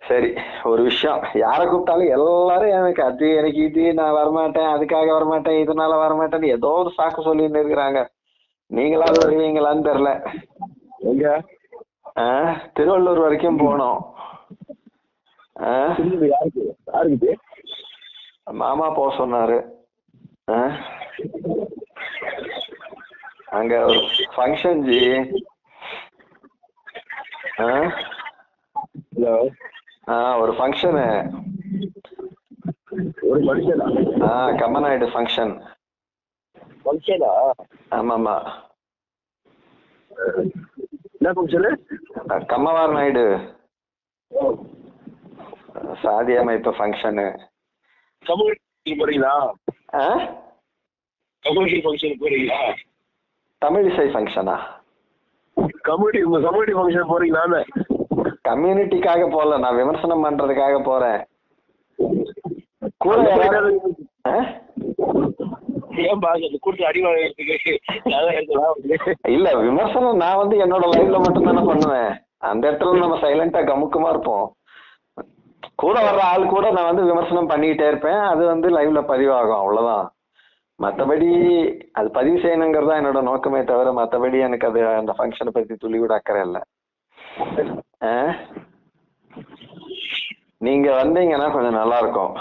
சரி, ஒரு விஷயம். யாரை கூப்பிட்டாலும் எல்லாரும் எனக்கு அது எனக்கு இது நான் வரமாட்டேன், அதுக்காக வரமாட்டேன், இதனால வரமாட்டேன்னு ஏதோ ஒரு சாக்கு சொல்லின்னு இருக்கிறாங்க. நீங்களாவது வருவீங்களான்னு தெரியல. எங்க திருவள்ளூர் வரைக்கும் போனோம். யாருக்கு மாமா போக சொன்னாரு. அங்க ஒரு ஃபங்க்ஷன் ஜி. ஒரு ஃபங்க்ஷனு. ஒரு ஃபங்க்ஷனா? கம்மநாயுடு ஃபங்க்ஷன். ஃபங்க்ஷனா? ஆமாமா. என்ன ஃபங்க்ஷனு? கம்மவார் நாயுடு சாதி அமைப்பு ஃபங்க்ஷனு. கம்யூனிட்டி போறீங்களா? கம்யூனிட்டி ஃபங்க்ஷன் போறீங்களா? தமிழ் இசை ஃபங்க்ஷனா? Community function போறீங்களான்னு. கம்யூனிட்டிக்காக போகல, நான் விமர்சனம் பண்றதுக்காக போறேன். கூட இல்ல, விமர்சனம் நான் வந்து என்னோட லைவ்ல மட்டும் தானே பண்ணுவேன். அந்த இடத்துல நம்ம சைலண்டா கமுக்கமா இருப்போம். கூட வர்ற ஆள் கூட நான் வந்து விமர்சனம் பண்ணிக்கிட்டே இருப்பேன். அது வந்து லைவ்ல பதிவாகும், அவ்வளவுதான். மற்றபடி அது பதிவு செய்யணுங்கிறது தான் என்னோட நோக்கமே தவிர மற்றபடி எனக்கு அது அந்த ஃபங்க்ஷனை பத்தி துளி கூட அக்கறை இல்லை. நீங்க வந்தீங்கன்னா கொஞ்சம் நல்லா இருக்கும்.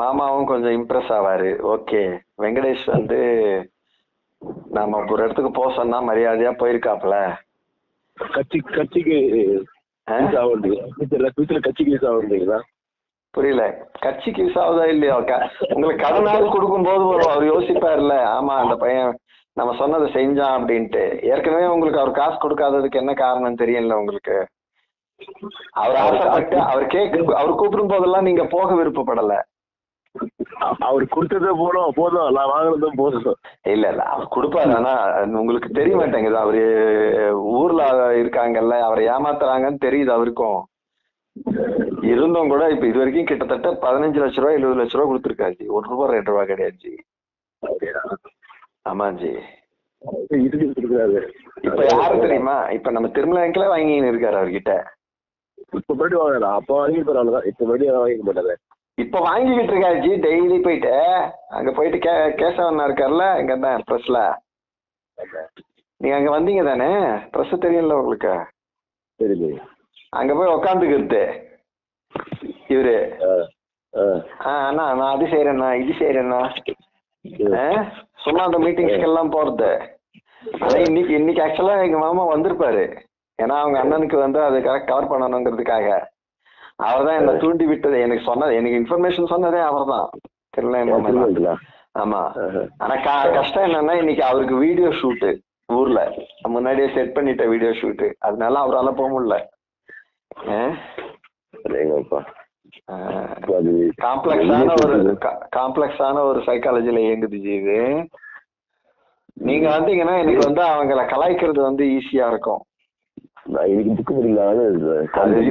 மாமாவும் கொஞ்சம் இம்ப்ரெஸ் ஆவாரு. ஓகே, வெங்கடேஷ் வந்து நாம ஒரு இடத்துக்கு போக சொன்னா மரியாதையா போயிருக்காப்ல. கட்சிக்கு புரியல, கட்சிக்கு யூஸ் ஆகுதா இல்லையோ? உங்களுக்கு கடனாவது கொடுக்கும் போது அவர் யோசிப்பாருல்ல, ஆமா அந்த பையன் நம்ம சொன்னதை செஞ்சான் அப்படின்ட்டு. ஏற்கனவே உங்களுக்கு அவர் காசு கொடுக்காததுக்கு என்ன காரணம் தெரியல உங்களுக்கு? அவர் ஆசைப்பட்டு அவர் கூப்பிடும் போதெல்லாம் நீங்க போக விருப்பப்படல. அவர் கொடுத்ததே போதும், நான் வாங்கினதும் போதும். இல்ல அவர் கொடுப்பாரு, ஆனா உங்களுக்கு தெரிய மாட்டேங்குது. அவரு ஊர்ல இருக்காங்கல்ல, அவரை ஏமாத்துறாங்கன்னு தெரியுது அவருக்கும். இருந்தும் கூட இப்ப இது வரைக்கும் கிட்டத்தட்ட 15 லட்ச ரூபாய் 20 லட்ச ரூபாய் கொடுத்துருக்காரு. 1 ரூபாய் 2 ரூபாய் கிடையாது. ஆமாஜி. இப்ப யாரு தெரியுமா? இப்ப நம்ம திருமலைக்குள்ள வாங்கின்னு இருக்காரு அவர்கிட்ட. இப்ப போயிட்டு வாங்கடா, அப்ப வாங்கிட்டு போறாங்க. இப்ப வாங்கிக்க மாட்டாரு. இப்ப வாங்கிக்கிட்டு இருக்காரு ஜி. டெய்லி போயிட்டு அங்க போயிட்டு கேசவண்ணா இருக்காருல்ல, இங்க தான் ப்ரெஸ்ல. நீங்க அங்க வந்தீங்க தானே? ப்ரெஸ் தெரியல உங்களுக்கு? சரி, அங்க போய் உக்காந்துக்கிறது இவரு. அண்ணா நான் அது செய்யறேண்ணா இது செய்யறேண்ணா சும்மா அந்த மீட்டிங்ஸ்க்கு எல்லாம் போறது. ஆனா இன்னைக்கு ஆக்சுவலா எங்க மாமா வந்திருப்பாரு. ஏன்னா அவங்க அண்ணனுக்கு வந்து அது கரெக்ட் கவர் பண்ணணுங்கிறதுக்காக. அவர் தான் என்ன தூண்டி விட்டது. எனக்கு சொன்னது, எனக்கு இன்ஃபர்மேஷன் சொன்னதே அவர் தான். தெரியல. ஆமா. ஆனா கஷ்டம் என்னன்னா இன்னைக்கு அவருக்கு வீடியோ ஷூட்டு ஊர்ல. முன்னாடியே செட் பண்ணிட்ட வீடியோ ஷூட்டு. அதனால அவரால் போக முடியல. காம்ப்ளெக்ஸான ஒரு சைக்காலஜில இயங்குது இது. நீங்க வந்தீங்கன்னா எனக்கு வந்து அவங்களை கலாய்க்கிறது வந்து ஈஸியா இருக்கும்.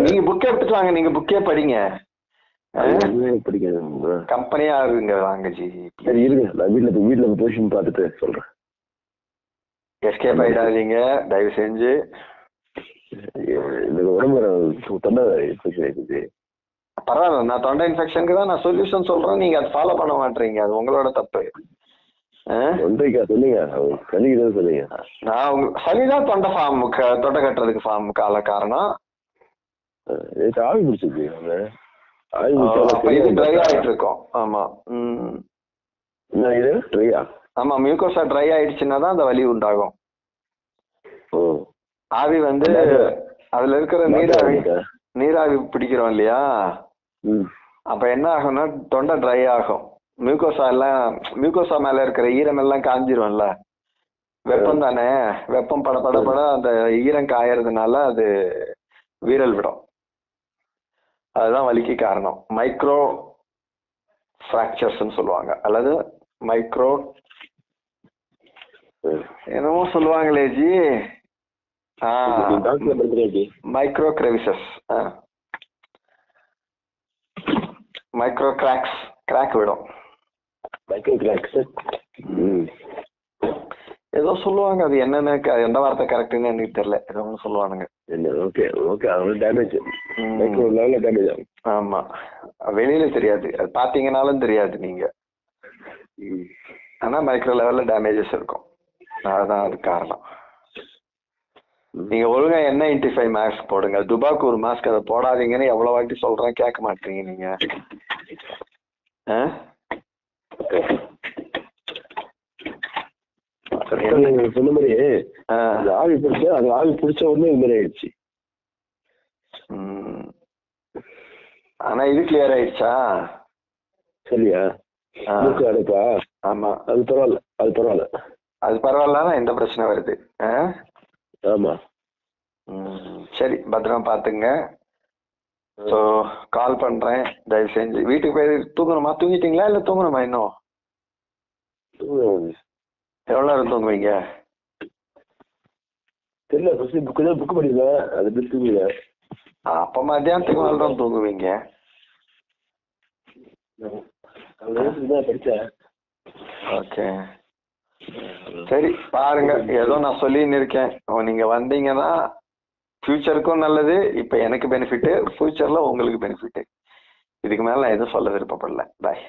நீங்க புக் எடுத்துட்டு வாங்க, நீங்க புக்கே படிங்க. கம்பெனியா இருங்க வாங்க ஜி. சரி இருங்க, நான் வீட்டுல பொசிஷன் பார்த்துட்டு சொல்றேன். எஸ்கேப் ஆயிடாதீங்க தயவு செஞ்சு. இந்த உடம்பு தொண்டை இன்ஃபெக்ஷன் ஆயிடுச்சு. பரவாயில்ல, நான் தொண்டை இன்ஃபெக்ஷனுக்கு தான் நான் சொல்யூஷன் சொல்றேன். நீங்க அதை ஃபாலோ பண்ண மாட்டீங்க, அது உங்களோட தப்பு. சொல்லுங்க, சொல்லுங்க. நான் சளிதான் தொண்டை தொண்டை கட்டுறதுக்கு கால காரணம். ஆவி பிடிச்சிருக்கு, ட்ரை ஆயிட்டு இருக்கோம். ஆமா. இது ட்ரையா? ஆமா, மியூக்கோசா ட்ரை ஆயிடுச்சுன்னா தான் அந்த வலி உண்டாகும். ஆவி வந்து அதுல இருக்கிற நீராவி பிடிக்கிறோம் இல்லையா, அப்ப என்ன ஆகும்னா தொண்டை ட்ரை ஆகும். மியூக்கோசா மேல இருக்கிற ஈரம் எல்லாம் காஞ்சிரும்ல, வெப்பம் தானே, வெப்பம் பட அந்த ஈரம் காயறதுனால அது வீரல் விடும். அதுதான் வலிக்கு காரணம். மைக்ரோ ஃப்ராக்சர்ஸ் சொல்லுவாங்க, அல்லது மைக்ரோ என்னமோ சொல்லுவாங்களே ஜி, மைக்ரோ கிரெவிசஸ், மைக்ரோ கிராக் விடும். Micro cracks. ஏதோ சொல்லுவாங்க, அது என்னன்னு எந்த வார்த்தை கரெக்டுன்னு எனக்கு தெரியல, ஏதோ ஒன்று சொல்லுவானுங்க. ஓகே ஓகே, அது டேமேஜ், மைக்ரோ லெவலில் டேமேஜ் ஆகும். ஆமா, வெளியில தெரியாது, அது பாத்தீங்கன்னாலும் தெரியாது நீங்க, ஆனா மைக்ரோ லெவல்ல டேமேஜஸ் இருக்கும். அதுதான் அது காரணம். நீங்க ஒழுங்கா N95 மாஸ்க் போடுங்க. துபாக்கு ஒரு மாஸ்க், அதை போடாதீங்கன்னு எவ்வளவு வாட்டி சொல்றேன், கேட்க மாட்டீங்க நீங்க. சொன்ன மாதிரி ஆவி பிடிச்ச, அது ஆவி பிடிச்ச உடனே இது மாதிரி ஆயிடுச்சு. ஆனா இது கிளியர் ஆயிடுச்சா? சரியா? அடைப்பா? ஆமா, அது பரவாயில்ல, அது பரவாயில்ல, அது பரவாயில்ல. எந்த பிரச்சனை வருது? ஆமா. சரி, பத்திரமா பாத்துங்க. ஸோ கால் பண்றேன், தயவு செஞ்சு வீட்டுக்கு போய் தூங்கணுமா? தூங்கிட்டீங்களா இல்ல தூங்கணுமா இன்னும்? எவ்வளவு நேரம் தூங்குவீங்க? தெரியல, புக் பண்ணிடுவேன், அது தூங்குல. அப்ப மத்தியானத்துக்கு மேல தான் தூங்குவீங்க. படிச்சேன். ஓகே, சரி பாருங்க, ஏதோ நான் சொல்லின்னு இருக்கேன். நீங்க வந்தீங்கன்னா ஃபியூச்சருக்கும் நல்லது, இப்ப எனக்கு பெனிஃபிட், ஃபியூச்சர்ல உங்களுக்கு பெனிஃபிட். இதுக்கு மேல நான் எதுவும் சொல்ல விருப்பப்படல. பாய்.